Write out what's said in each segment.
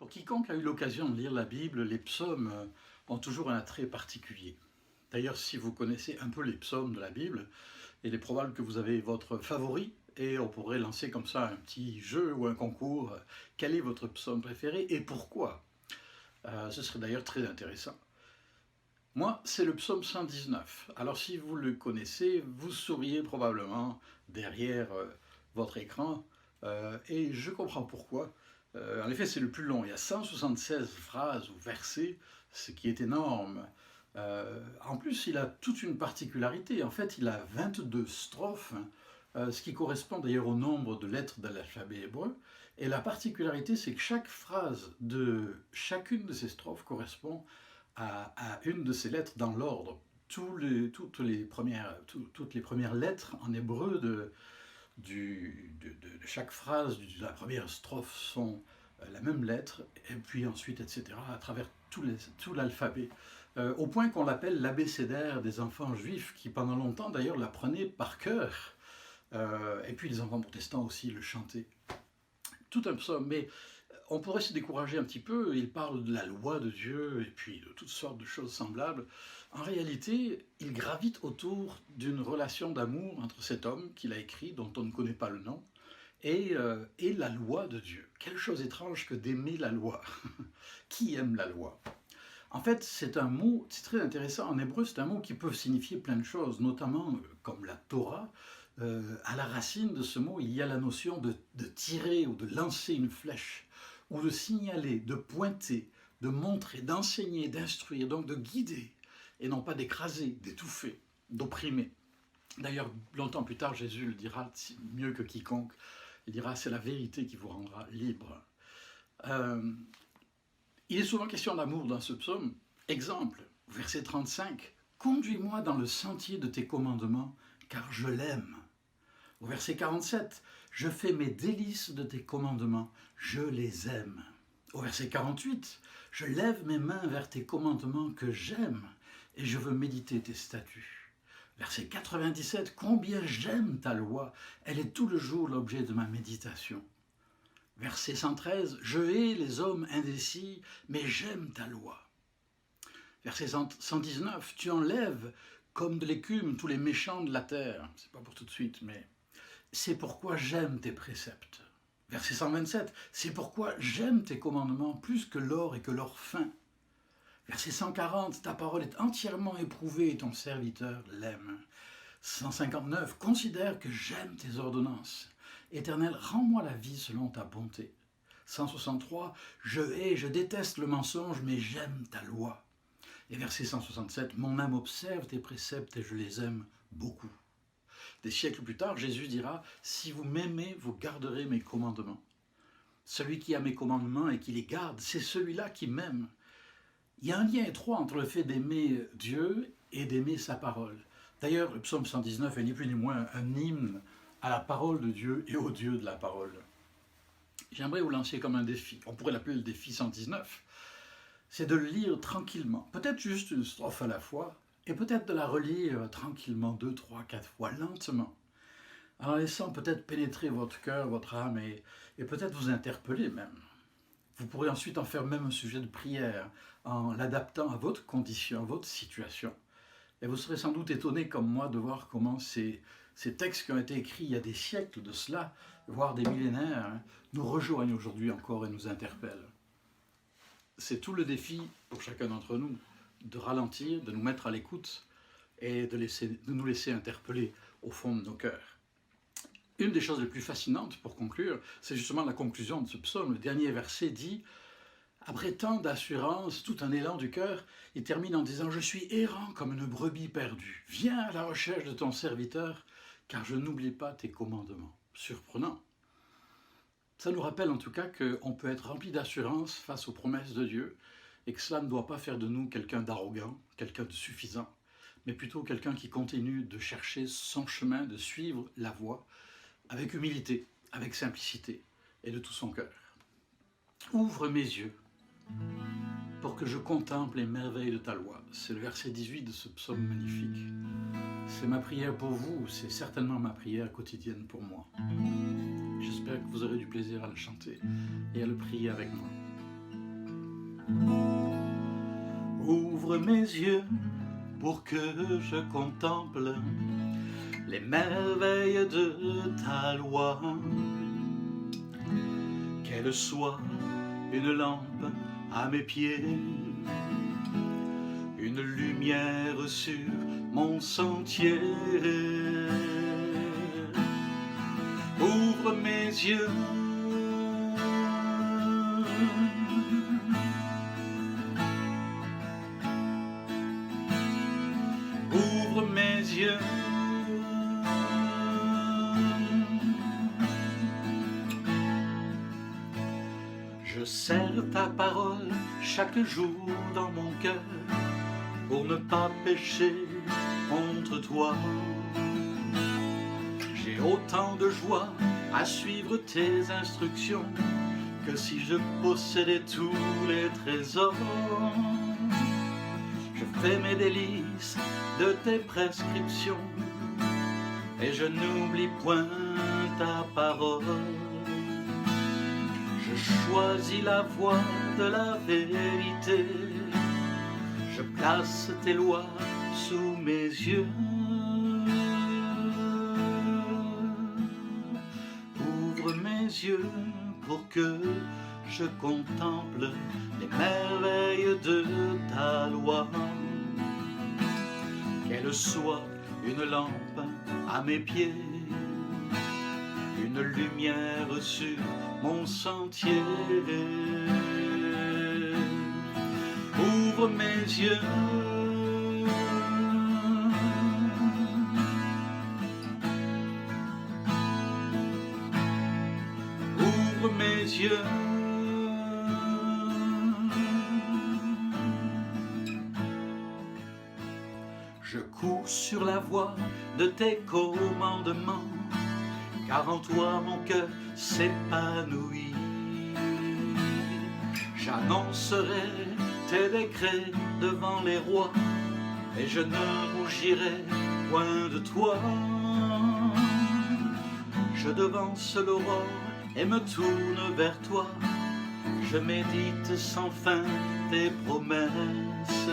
Pour quiconque a eu l'occasion de lire la Bible, les psaumes ont toujours un attrait particulier. D'ailleurs, si vous connaissez un peu les psaumes de la Bible, il est probable que vous avez votre favori et on pourrait lancer comme ça un petit jeu ou un concours. Quel est votre psaume préféré et pourquoi? Ce serait d'ailleurs très intéressant. Moi, c'est le psaume 119. Alors si vous le connaissez, vous souriez probablement derrière votre écran et je comprends pourquoi. En effet, c'est le plus long. Il y a 176 phrases ou versets, ce qui est énorme. En plus, il a toute une particularité. En fait, il a 22 strophes, ce qui correspond d'ailleurs au nombre de lettres de l'alphabet hébreu. Et la particularité, c'est que chaque phrase de chacune de ces strophes correspond à une de ces lettres dans l'ordre. Toutes les premières lettres en hébreu de chaque phrase de la première strophe sont la même lettre, et puis ensuite, etc., à travers tout l'alphabet, au point qu'on l'appelle l'abécédaire des enfants juifs, qui pendant longtemps d'ailleurs l'apprenaient par cœur, et puis les enfants protestants aussi le chantaient. Tout un psaume, mais on pourrait se décourager un petit peu, il parle de la loi de Dieu, et puis de toutes sortes de choses semblables. En réalité, il gravite autour d'une relation d'amour entre cet homme qu'il a écrit, dont on ne connaît pas le nom, et la loi de Dieu. Quelle chose étrange que d'aimer la loi. Qui aime la loi? En fait, c'est un mot, c'est très intéressant, en hébreu c'est un mot qui peut signifier plein de choses, notamment comme la Torah. À la racine de ce mot, il y a la notion de tirer ou de lancer une flèche, ou de signaler, de pointer, de montrer, d'enseigner, d'instruire, donc de guider, et non pas d'écraser, d'étouffer, d'opprimer. D'ailleurs, longtemps plus tard, Jésus le dira mieux que quiconque. Il dira, c'est la vérité qui vous rendra libre. Il est souvent question d'amour dans ce psaume. Exemple, verset 35, « Conduis-moi dans le sentier de tes commandements, car je l'aime. » Au verset 47, « Je fais mes délices de tes commandements, je les aime. » Au verset 48, « Je lève mes mains vers tes commandements que j'aime, et je veux méditer tes statuts. » Verset 97, « Combien j'aime ta loi, elle est tout le jour l'objet de ma méditation. » Verset 113, « Je hais les hommes indécis, mais j'aime ta loi. » Verset 119, « Tu enlèves comme de l'écume tous les méchants de la terre. » C'est pas pour tout de suite, mais c'est pourquoi j'aime tes préceptes. Verset 127, « C'est pourquoi j'aime tes commandements plus que l'or et que l'or fin. » Verset 140, « Ta parole est entièrement éprouvée et ton serviteur l'aime. » 159, « Considère que j'aime tes ordonnances. Éternel, rends-moi la vie selon ta bonté. » 163, « Je déteste le mensonge, mais j'aime ta loi. » Et verset 167, « Mon âme observe tes préceptes et je les aime beaucoup. » Des siècles plus tard, Jésus dira, « Si vous m'aimez, vous garderez mes commandements. » Celui qui a mes commandements et qui les garde, c'est celui-là qui m'aime. Il y a un lien étroit entre le fait d'aimer Dieu et d'aimer sa parole. D'ailleurs, le psaume 119 est ni plus ni moins un hymne à la parole de Dieu et au Dieu de la parole. J'aimerais vous lancer comme un défi, on pourrait l'appeler le défi 119, c'est de le lire tranquillement, peut-être juste une strophe à la fois, et peut-être de la relire tranquillement 2, 3, 4 fois, lentement, en laissant peut-être pénétrer votre cœur, votre âme, et peut-être vous interpeller même. Vous pourrez ensuite en faire même un sujet de prière, en l'adaptant à votre condition, à votre situation. Et vous serez sans doute étonné comme moi de voir comment ces textes qui ont été écrits il y a des siècles de cela, voire des millénaires, nous rejoignent aujourd'hui encore et nous interpellent. C'est tout le défi pour chacun d'entre nous, de ralentir, de nous mettre à l'écoute et de nous laisser interpeller au fond de nos cœurs. Une des choses les plus fascinantes, pour conclure, c'est justement la conclusion de ce psaume. Le dernier verset dit « Après tant d'assurance, tout un élan du cœur, il termine en disant « Je suis errant comme une brebis perdue. Viens à la recherche de ton serviteur, car je n'oublie pas tes commandements. » Surprenant. Ça nous rappelle en tout cas qu'on peut être rempli d'assurance face aux promesses de Dieu et que cela ne doit pas faire de nous quelqu'un d'arrogant, quelqu'un de suffisant, mais plutôt quelqu'un qui continue de chercher son chemin, de suivre la voie avec humilité, avec simplicité et de tout son cœur. Ouvre mes yeux pour que je contemple les merveilles de ta loi. C'est le verset 18 de ce psaume magnifique. C'est ma prière pour vous, c'est certainement ma prière quotidienne pour moi. J'espère que vous aurez du plaisir à le chanter et à le prier avec moi. Ouvre mes yeux pour que je contemple les merveilles de ta loi. Qu'elle soit une lampe à mes pieds, une lumière sur mon sentier. Ouvre mes yeux, ouvre mes yeux. Je serre ta parole chaque jour dans mon cœur pour ne pas pécher contre toi. J'ai autant de joie à suivre tes instructions que si je possédais tous les trésors. Je fais mes délices de tes prescriptions et je n'oublie point ta parole. Je choisis la voie de la vérité, je place tes lois sous mes yeux. Ouvre mes yeux pour que je contemple les merveilles de ta loi. Qu'elle soit une lampe à mes pieds, une lumière sur mon sentier. Ouvre mes yeux, ouvre mes yeux. Je cours sur la voie de tes commandements, car en toi mon cœur s'épanouit. J'annoncerai tes décrets devant les rois, et je ne rougirai point de toi. Je devance l'aurore et me tourne vers toi, je médite sans fin tes promesses.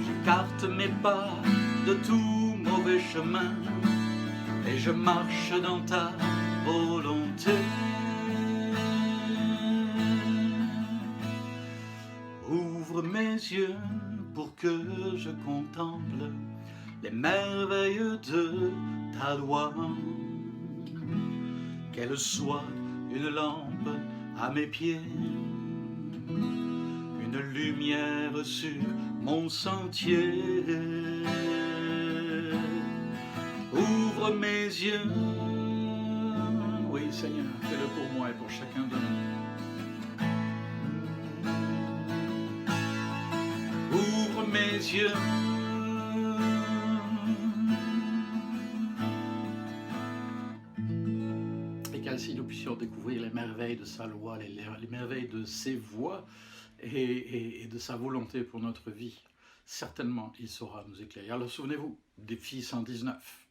J'écarte mes pas de tout mauvais chemin, et je marche dans ta volonté. Ouvre mes yeux pour que je contemple les merveilles de ta loi. Qu'elle soit une lampe à mes pieds, une lumière sur mon sentier. Ouvre mes yeux. Oui, Seigneur, fais-le pour moi et pour chacun de nous. Ouvre mes yeux. Et qu'ainsi nous puissions découvrir les merveilles de sa loi, les merveilles de ses voies et de sa volonté pour notre vie. Certainement, il saura nous éclairer. Alors souvenez-vous, Défi 119.